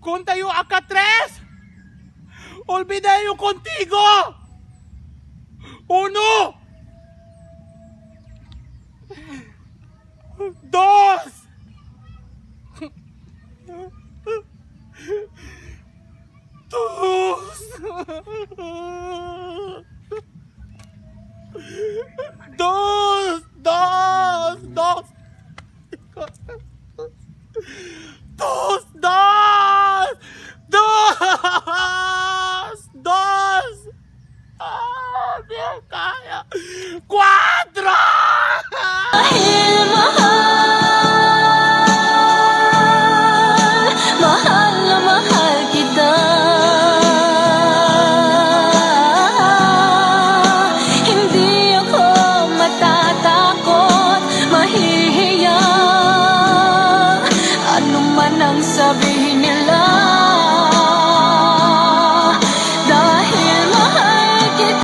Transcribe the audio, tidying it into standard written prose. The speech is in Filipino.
Conta yo acá tres. Olvidé yo contigo. Uno. Dos. Dos. Dos. Dos. Dos. Dos. Dos. Dos. Dos. Ah, di ko kaya. Cuatro! Dahil mahal na mahal kita. Hindi ako matatakot, mahihiya. Ano man ang sabihin nila,